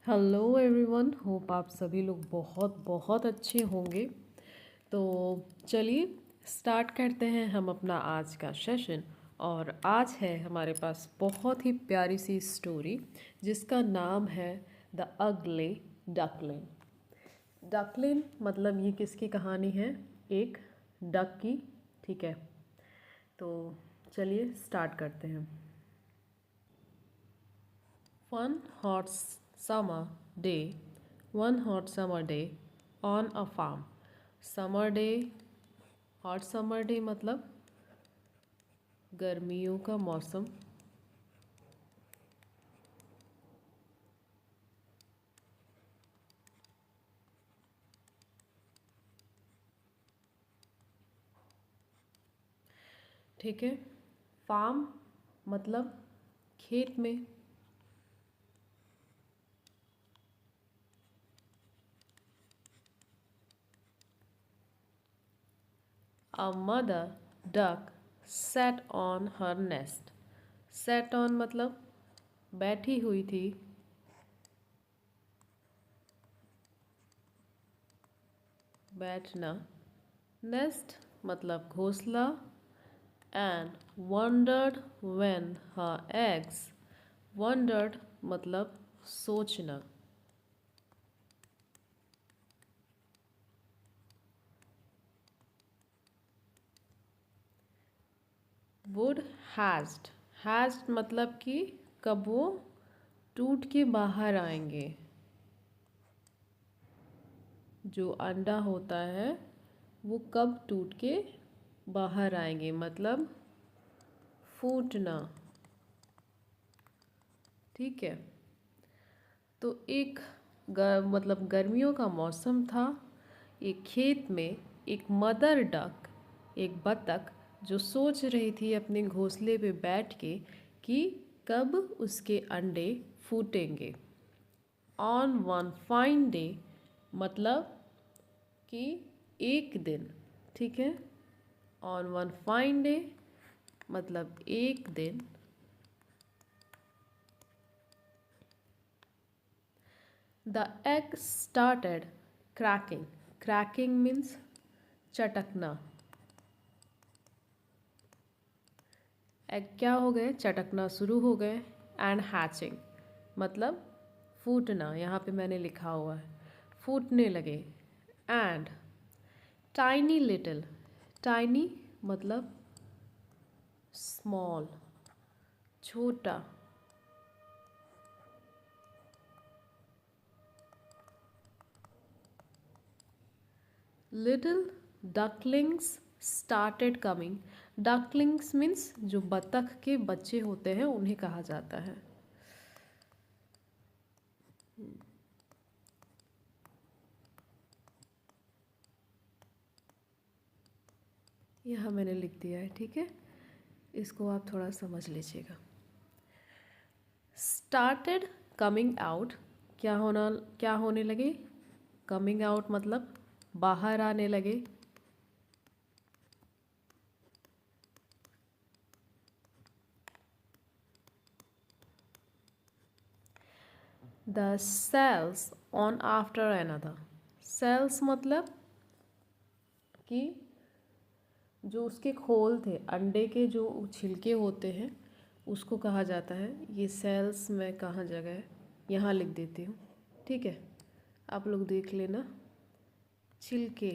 Hello everyone, hope आप सभी लोग बहुत बहुत अच्छे होंगे। तो चलिए स्टार्ट करते हैं हम अपना आज का सेशन। और आज है हमारे पास बहुत ही प्यारी सी स्टोरी जिसका नाम है द अगली डकलिन। डकलिन मतलब ये किसकी कहानी है? एक डक की। ठीक है, तो चलिए स्टार्ट करते हैं। One hot summer day, one hot summer day on a farm. Summer day, hot summer day मतलब गर्मियों का मौसम। ठीक है, फार्म मतलब खेत में। A mother duck sat on her nest. Sat on मतलब बैठी हुई थी। बैठना। Nest मतलब घोंसला। And wondered when her eggs। wondered मतलब सोचना। would hatched। hatched मतलब कि कब वो टूट के बाहर आएंगे। जो अंडा होता है वो कब टूट के बाहर आएंगे मतलब फूटना। ठीक है, तो मतलब गर्मियों का मौसम था। एक खेत में एक मदर डक, एक बतख जो सोच रही थी अपने घोंसले पे बैठ के कि कब उसके अंडे फूटेंगे। ऑन वन फाइन डे मतलब कि एक दिन। ठीक है, ऑन वन फाइन डे मतलब एक दिन। The egg started cracking. Cracking means चटकना। एग क्या हो गए? चटकना शुरू हो गए। एंड हैचिंग मतलब फूटना। यहाँ पे मैंने लिखा हुआ है फूटने लगे। And tiny little. टाइनी मतलब स्मॉल, छोटा। Little ducklings started coming. Ducklings means जो बतख के बच्चे होते हैं उन्हें कहा जाता है। यहाँ मैंने लिख दिया है। ठीक है, इसको आप थोड़ा समझ लीजिएगा। स्टार्टेड कमिंग आउट क्या होने लगे? कमिंग आउट मतलब बाहर आने लगे। The cells on after another. Cells मतलब कि जो उसके खोल थे, अंडे के जो छिलके होते हैं उसको कहा जाता है। ये सेल्स मैं कहाँ जगह है यहाँ लिख देती हूँ। ठीक है, आप लोग देख लेना। छिलके,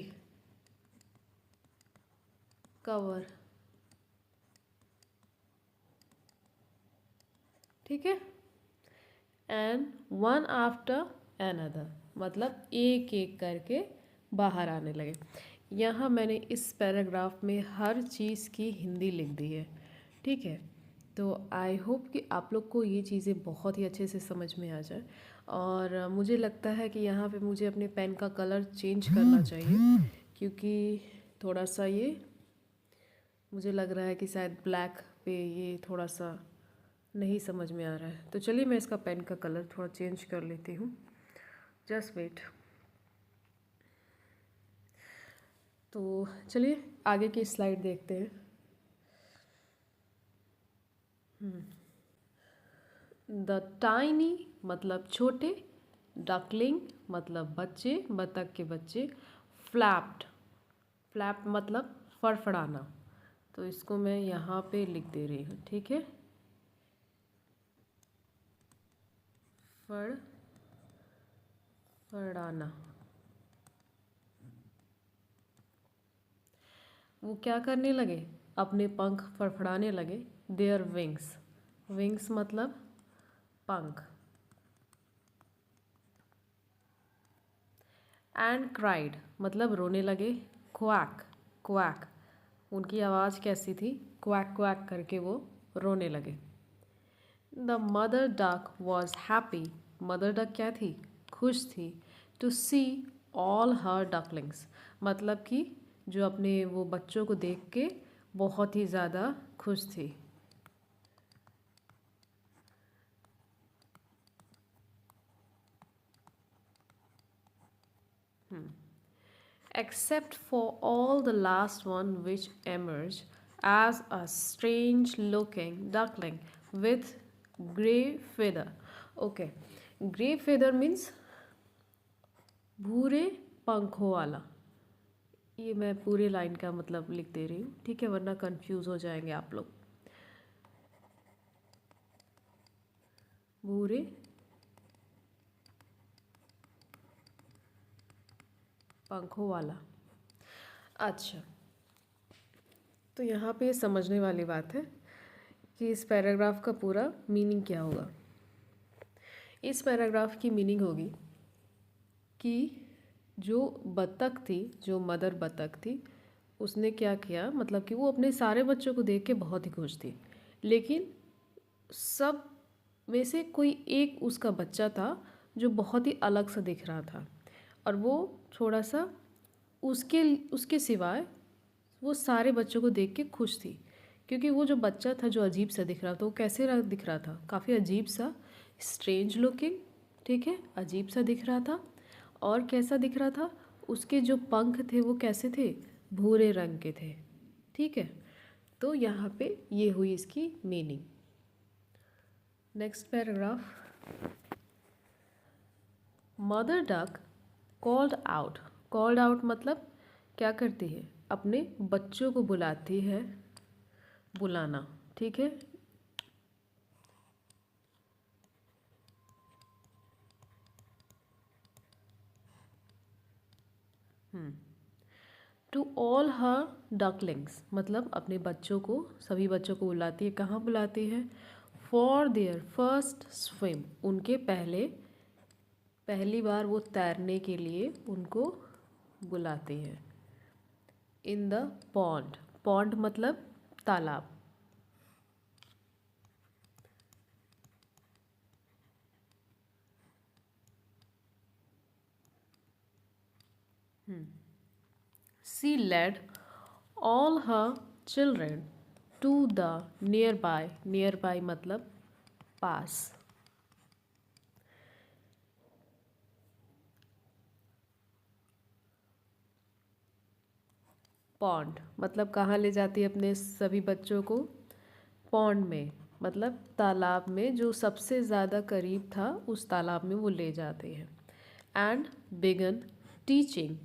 कवर। ठीक है, एंड वन आफ्टर अनदर मतलब एक एक करके बाहर आने लगे। यहाँ मैंने इस पैराग्राफ में हर चीज़ की हिंदी लिख दी है। ठीक है, तो आई होप कि आप लोग को ये चीज़ें बहुत ही अच्छे से समझ में आ जाए। और मुझे लगता है कि यहाँ पे मुझे अपने पेन का कलर चेंज करना चाहिए, क्योंकि थोड़ा सा ये मुझे लग रहा है कि शायद ब्लैक पे ये थोड़ा सा नहीं समझ में आ रहा है। तो चलिए मैं इसका पेन का कलर थोड़ा चेंज कर लेती हूँ। Just wait. तो चलिए आगे की स्लाइड देखते हैं। द टाइनी मतलब छोटे, डकलिंग मतलब बच्चे, बतख के बच्चे। फ्लैप्ड, फ्लैप मतलब फड़फड़ाना। तो इसको मैं यहाँ पे लिख दे रही हूँ, ठीक है। फड़फड़ाना। वो क्या करने लगे, अपने पंख फड़फड़ाने लगे। देयर विंग्स, विंग्स मतलब पंख। एंड क्राइड मतलब रोने लगे। क्वैक, क्वैक उनकी आवाज़ कैसी थी, क्वैक क्वैक करके वो रोने लगे। The mother duck was happy, mother duck क्या थी, खुश थी। To see all her ducklings मतलब कि जो अपने वो बच्चों को देख के बहुत ही ज़्यादा खुश थी। Except for all the last one which emerged as a strange looking duckling with grey feather. Okay, grey feather means भूरे पंखों वाला। ये मैं पूरे लाइन का मतलब लिख दे रही हूँ, ठीक है, वरना कंफ्यूज हो जाएंगे आप लोग। भूरे पंखों वाला। अच्छा, तो यहाँ पे समझने वाली बात है कि इस पैराग्राफ का पूरा मीनिंग क्या होगा। इस पैराग्राफ की मीनिंग होगी कि जो बतख थी, जो मदर बतख थी, उसने क्या किया, मतलब कि वो अपने सारे बच्चों को देख के बहुत ही खुश थी, लेकिन सब में से कोई एक उसका बच्चा था जो बहुत ही अलग सा दिख रहा था, और वो थोड़ा सा उसके उसके सिवाय वो सारे बच्चों को देख के खुश थी, क्योंकि वो जो बच्चा था जो अजीब सा दिख रहा था, वो कैसे दिख रहा था, काफ़ी अजीब सा, स्ट्रेंज लुकिंग, ठीक है, अजीब सा दिख रहा था। और कैसा दिख रहा था, उसके जो पंख थे वो कैसे थे, भूरे रंग के थे, ठीक है। तो यहाँ पे ये हुई इसकी meaning. Next paragraph. Mother duck called out मतलब क्या करती है, अपने बच्चों को बुलाती है, बुलाना, ठीक है। टू ऑल हर डकलिंग्स मतलब अपने बच्चों को, सभी बच्चों को बुलाती है, कहाँ बुलाती है, फॉर देयर फर्स्ट स्विम उनके पहली बार वो तैरने के लिए उनको बुलाती है। इन द पॉन्ड, पॉन्ड मतलब तालाब। She led all her children to the nearby मतलब पास। पॉन्ड मतलब कहाँ ले जाती है अपने सभी बच्चों को, पॉन्ड में मतलब तालाब में, जो सबसे ज़्यादा करीब था उस तालाब में वो ले जाते हैं। And begin teaching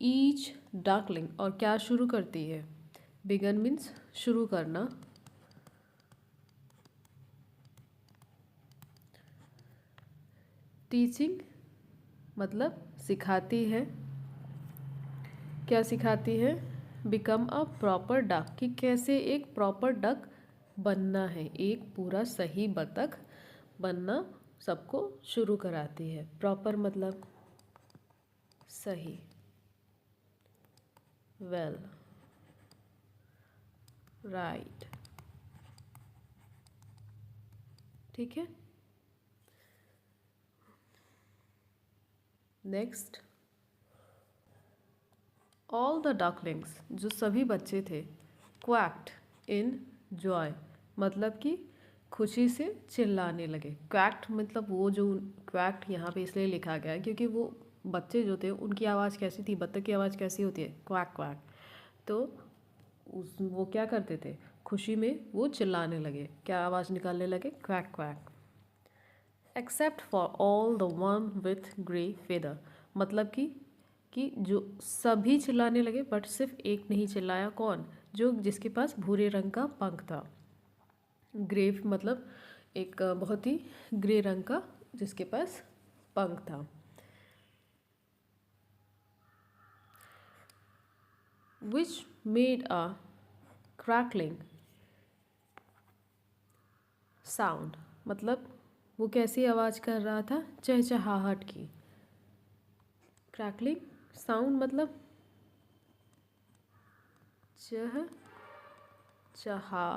each duckling और क्या शुरू करती है, बिगन मीन्स शुरू करना, टीचिंग मतलब सिखाती है, क्या सिखाती है, बिकम अ प्रॉपर डक कि कैसे एक प्रॉपर डक बनना है, एक पूरा सही बतख बनना सबको शुरू कराती है। प्रॉपर मतलब सही, वेल, राइट, ठीक है। नेक्स्ट, ऑल द डकलिंग्स जो सभी बच्चे थे, क्वैक्ड इन जॉय मतलब कि खुशी से चिल्लाने लगे। क्वैक्ट मतलब वो जो, क्वैक्ट यहाँ पे इसलिए लिखा गया है क्योंकि वो बच्चे जो थे उनकी आवाज़ कैसी थी, बत्तख की आवाज़ कैसी होती है, क्वैक क्वैक। तो वो क्या करते थे, खुशी में वो चिल्लाने लगे, क्या आवाज़ निकालने लगे, quack quack. Except for all the one with grey feather, मतलब कि जो सभी चिल्लाने लगे बट सिर्फ एक नहीं चिल्लाया, कौन? जो जिसके पास भूरे रंग का पंख था। ग्रे मतलब एक बहुत ही ग्रे रंग का जिसके पास पंख था। Which made a crackling sound, मतलब वो कैसी आवाज़ कर रहा था? चहचहाहट की। क्रैकलिंग साउंड मतलब चह चहा,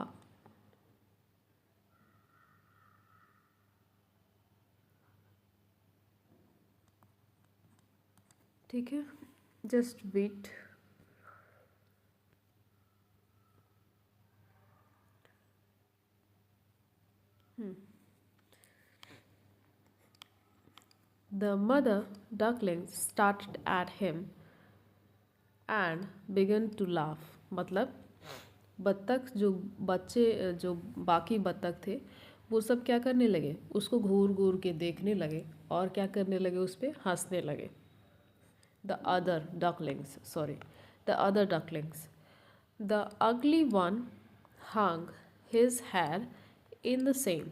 ठीक है, just wait. The mother duckling started at him and began to laugh, मतलब बत्तख जो बच्चे जो बाकी बत्तख थे वो सब क्या करने लगे? उसको घूर घूर के देखने लगे और क्या करने लगे? उस पर हंसने लगे। The other ducklings, sorry, the other ducklings. The ugly one hung his head in the same,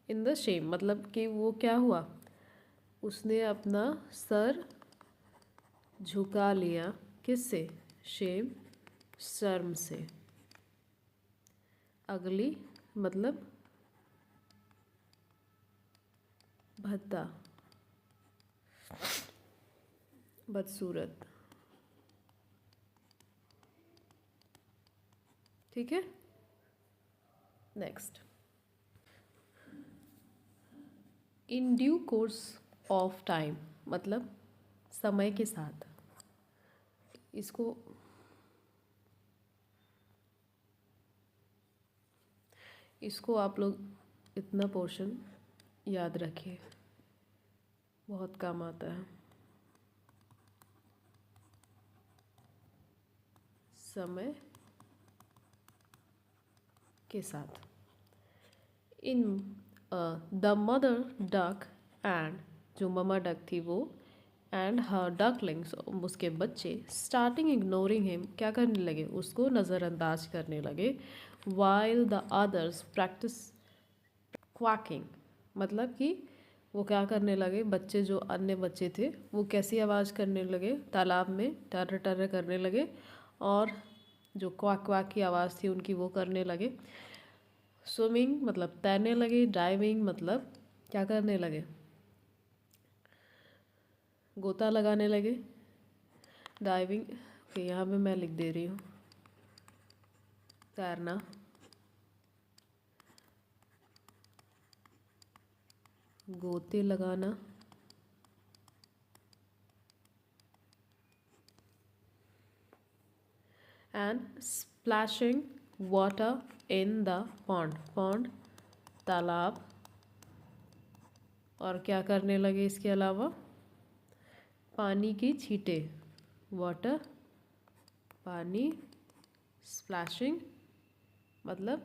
in the shame, मतलब कि वो क्या हुआ? उसने अपना सर झुका लिया, किससे? शेम, शर्म से। अगली मतलब भद्दा, बदसूरत, ठीक है। Next, in due course of time, मतलब समय के साथ। इसको इसको आप लोग इतना पोर्शन याद रखिए, बहुत काम आता है। समय के साथ। In the mother duck and, जो ममा डक थी वो, एंड हर डकलिंग्स, उसके बच्चे, स्टार्टिंग इग्नोरिंग हिम, क्या करने लगे? उसको नज़रअंदाज करने लगे। वाइल द अदर्स प्रैक्टिस क्वाकिंग, मतलब कि वो क्या करने लगे? बच्चे जो अन्य बच्चे थे वो कैसी आवाज़ करने लगे? तालाब में टर्र टर्र करने लगे और जो क्वाक क्वाक की आवाज़ थी उनकी वो करने लगे। स्विमिंग मतलब तैरने लगे। डाइविंग मतलब क्या करने लगे? गोता लगाने लगे। डाइविंग, ओके, यहाँ पे मैं लिख दे रही हूँ, तैरना। गोते लगाना। And splashing water in the pond, pond तालाब। और क्या करने लगे इसके अलावा? पानी की छींटे, वाटर, पानी, स्प्लैशिंग मतलब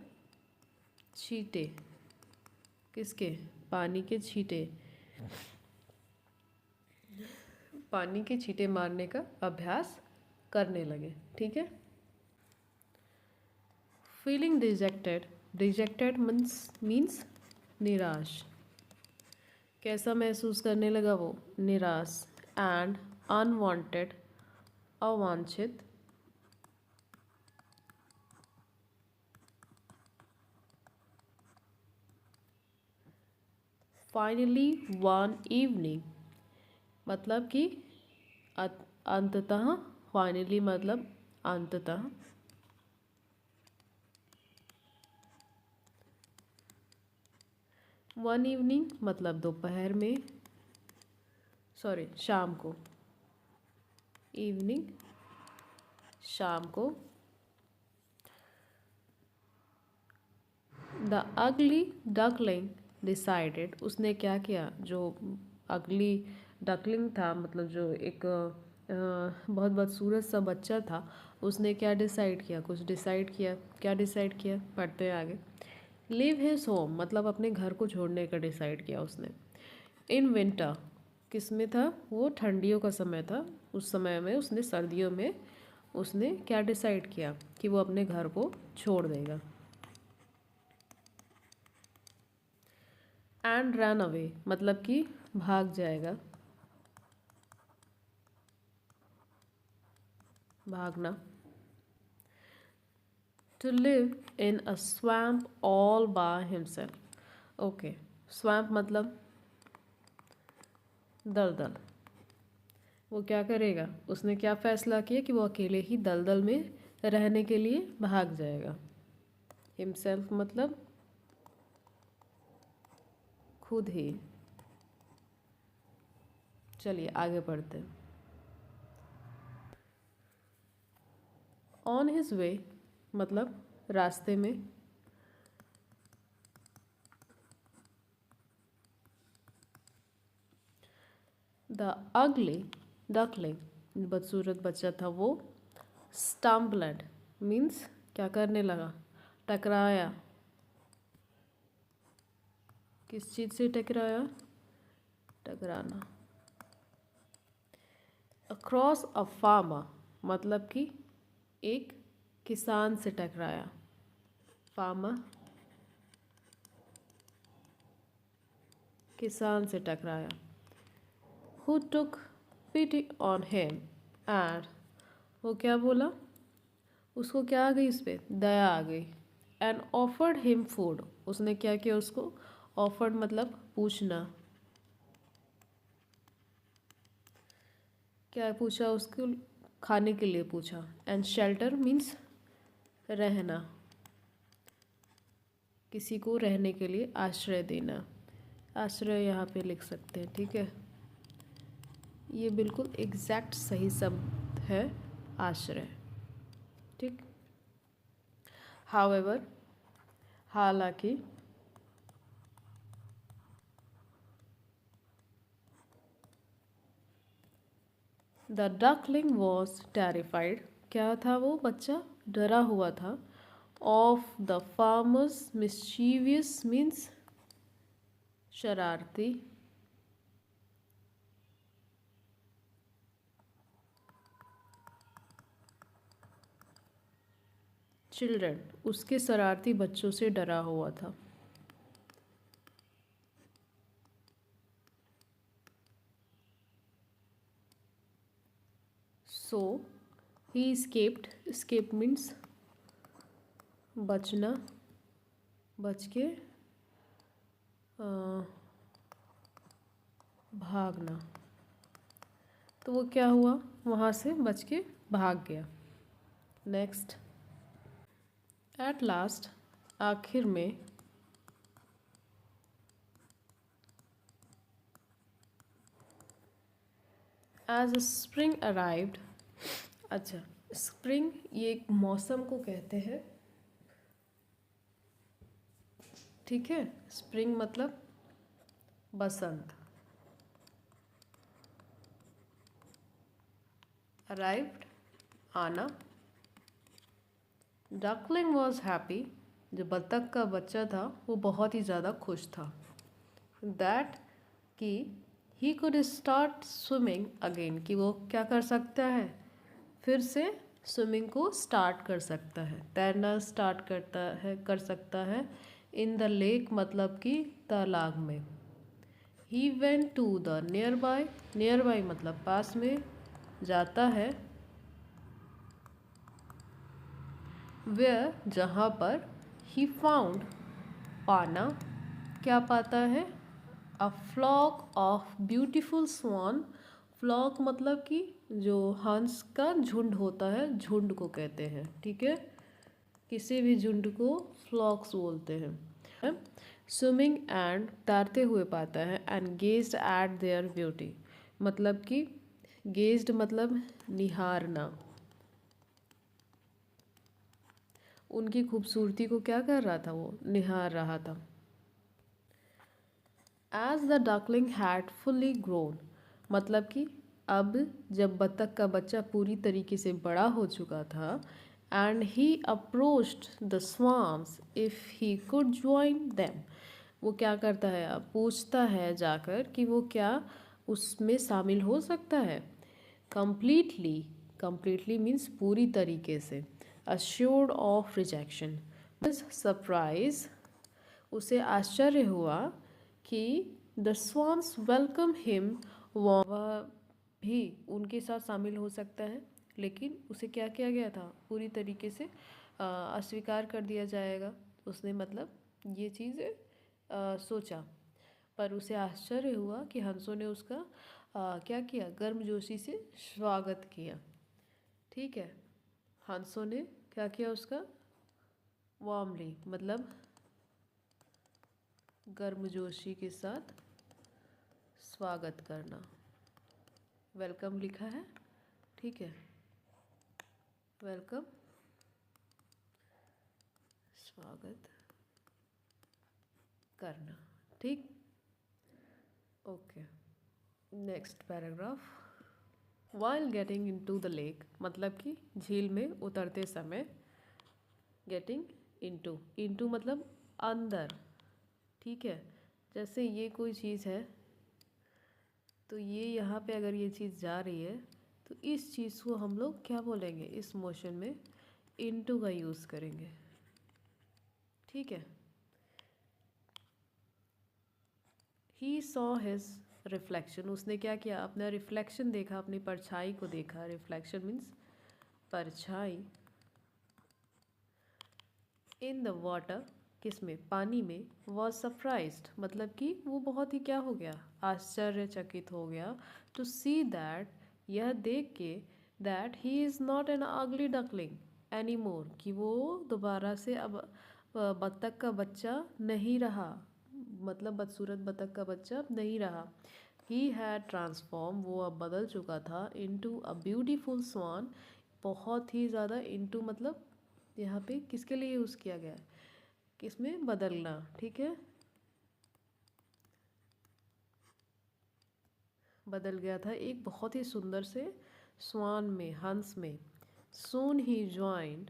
छींटे, किसके? पानी के छींटे, पानी के छींटे मारने का अभ्यास करने लगे, ठीक है। फीलिंग डिजेक्टेड, डिजेक्टेड मीन्स निराश। कैसा महसूस करने लगा वो? निराश। एंड अनवांटेड, अवांछित। फाइनली वन इवनिंग, मतलब कि अंततः, फाइनली मतलब अंततः। वन इवनिंग मतलब दोपहर में, सॉरी शाम को, इवनिंग शाम को। द अगली डकलिंग डिसाइडेड, उसने क्या किया? जो अगली डकलिंग था, मतलब जो एक बहुत बदसूरत सा बच्चा था, उसने क्या डिसाइड किया? कुछ डिसाइड किया। क्या डिसाइड किया? पढ़ते हैं आगे। लिव हिज होम मतलब अपने घर को छोड़ने का डिसाइड किया उसने। इन विंटर, किस में था वो, ठंडियों का समय था, उस समय में उसने, सर्दियों में उसने क्या डिसाइड किया कि वो अपने घर को छोड़ देगा। एंड रन अवे मतलब कि भाग जाएगा, भागना। To live in a swamp all by himself. Okay, swamp मतलब दलदल। वो क्या करेगा, उसने क्या फैसला किया कि वो अकेले ही दलदल में रहने के लिए भाग जाएगा। हिमसेल्फ मतलब खुद ही। चलिए आगे बढ़ते हैं। ऑन हिज वे मतलब रास्ते में। द अगली डकलिंग बदसूरत बच्चा था वो, स्टम्बलेड मीन्स क्या करने लगा, टकराया। किस चीज़ से टकराया, टकराना। अक्रॉस अ फार्मर मतलब कि एक किसान से टकराया, फार्मर किसान से टकराया। Who took pity on him and, वो क्या बोला, उसको क्या आ गई, उस पर दया आ गई। एंड ऑफर्ड हिम फूड, उसने क्या किया, उसको ऑफर्ड मतलब पूछना, क्या पूछा, उसको खाने के लिए पूछा। एंड शेल्टर मीन्स रहना, किसी को रहने के लिए आश्रय देना। आश्रय यहाँ पे लिख सकते हैं, ठीक है। ये बिल्कुल एग्जैक्ट सही शब्द है, आश्रय, ठीक। हाउएवर हालांकि, द डकलिंग वॉज टेरिफाइड, क्या था वो बच्चा, डरा हुआ था। Of the farmers mischievous means शरारती। चिल्ड्रन उसके शरारती बच्चों से डरा हुआ था। सो ही escaped, escape मीन्स बचना, बच के भागना। तो वो क्या हुआ, वहाँ से बच के भाग गया। नेक्स्ट, एट लास्ट आखिर में, एज स्प्रिंग अराइव्ड। अच्छा, स्प्रिंग ये एक मौसम को कहते हैं, ठीक है। स्प्रिंग मतलब बसंत। अराइव्ड आना। डकलिंग वॉज हैप्पी, जो बतख का बच्चा था वो बहुत ही ज़्यादा खुश था। दैट कि he could start swimming again, कि वो क्या कर सकता है, फिर से स्विमिंग को स्टार्ट कर सकता है, तैरना स्टार्ट करता है, कर सकता है। इन द लेक मतलब कि तालाब में। He went to the nearby, nearby मतलब पास में, जाता है। वेयर जहाँ पर, ही फाउंड पाना, क्या पाता है, a flock of beautiful swan. Flock मतलब कि जो हंस का झुंड होता है, झुंड को कहते हैं, ठीक है। किसी भी झुंड को फ्लॉक्स बोलते हैं। स्विमिंग एंड तैरते हुए पाता है। And gazed eight there beauty मतलब कि गेज्ड मतलब निहारना, उनकी खूबसूरती को क्या कर रहा था, वो निहार रहा था। As the duckling had fully grown मतलब कि अब जब बतख का बच्चा पूरी तरीके से बड़ा हो चुका था। And he approached the swarms if he could join them वो क्या करता है, अब पूछता है जाकर कि वो क्या उसमें शामिल हो सकता है। कंप्लीटली, कंप्लीटली मीन्स पूरी तरीके से। अश्योर्ड ऑफ रिजेक्शन, सरप्राइज, उसे आश्चर्य हुआ कि द स्वॉन्स वेलकम हिम, वह भी उनके साथ शामिल हो सकता है, लेकिन उसे क्या किया गया था, पूरी तरीके से अस्वीकार कर दिया जाएगा। उसने मतलब ये चीज़ सोचा, पर उसे आश्चर्य हुआ कि हंसों ने उसका क्या किया, गर्मजोशी से स्वागत किया। ठीक है, हंसों ने क्या किया उसका, वार्मली मतलब गर्मजोशी के साथ स्वागत करना, वेलकम लिखा है। ठीक है, वेलकम, स्वागत करना। ठीक, okay. Next paragraph, while getting into the lake, मतलब कि झील में उतरते समय, गेटिंग इनटू, इनटू मतलब अंदर। ठीक है, जैसे ये कोई चीज़ है तो ये यहाँ पे अगर ये चीज़ जा रही है तो इस चीज़ को हम लोग क्या बोलेंगे, इस मोशन में इनटू का यूज़ करेंगे। ठीक है, ही सॉ हिज रिफ्लेक्शन, उसने क्या किया, अपना रिफ्लेक्शन देखा, अपनी परछाई को देखा। रिफ्लेक्शन मीन्स परछाई। इन द वाटर, किस में, पानी में। वॉज सरप्राइज्ड, मतलब कि वो बहुत ही क्या हो गया, आश्चर्यचकित हो गया। टू सी दैट, यह देख के, that he is not an अगली डकलिंग एनी मोर, कि वो दोबारा से अब बत्तख का बच्चा नहीं रहा, मतलब बदसूरत बत्तख का बच्चा अब नहीं रहा। ही हैड ट्रांसफॉर्म, वो अब बदल चुका था, इनटू अ ब्यूटीफुल स्वान, बहुत ही ज़्यादा, इनटू मतलब यहाँ पे किसके लिए यूज़ किया गया है, किसमें, बदलना। ठीक है, बदल गया था एक बहुत ही सुंदर से स्वान में, हंस में। सून ही ज्वाइंड,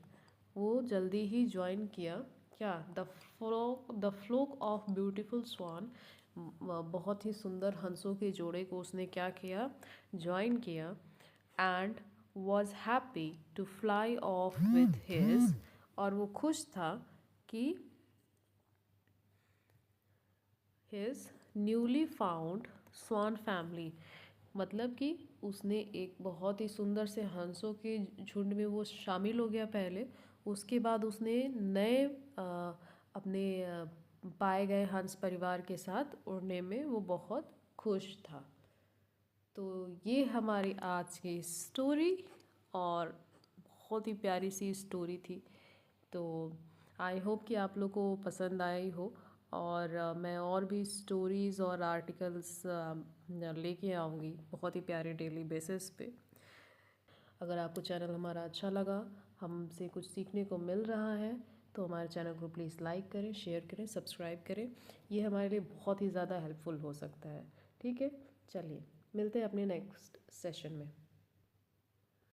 वो जल्दी ही ज्वाइन किया, क्या, द फ्लोक ऑफ ब्यूटीफुल स्वान, बहुत ही सुंदर हंसों के जोड़े को उसने क्या किया, ज्वाइन किया। And was happy to fly off with his, और वो खुश था कि his newly found swan family, मतलब कि उसने एक बहुत ही सुंदर से हंसों के झुंड में वो शामिल हो गया पहले, उसके बाद उसने नए अपने पाए गए हंस परिवार के साथ उड़ने में वो बहुत खुश था। तो ये हमारी आज की स्टोरी, और बहुत ही प्यारी सी स्टोरी थी। तो आई होप कि आप लोग को पसंद आई हो, और मैं और भी स्टोरीज़ और आर्टिकल्स लेके आऊँगी बहुत ही प्यारे डेली बेसिस पे। अगर आपको चैनल हमारा अच्छा लगा, हमसे कुछ सीखने को मिल रहा है, तो हमारे चैनल को प्लीज़ लाइक करें, शेयर करें, सब्सक्राइब करें। ये हमारे लिए बहुत ही ज़्यादा हेल्पफुल हो सकता है। ठीक है, चलिए मिलते हैं अपने नेक्स्ट सेशन में।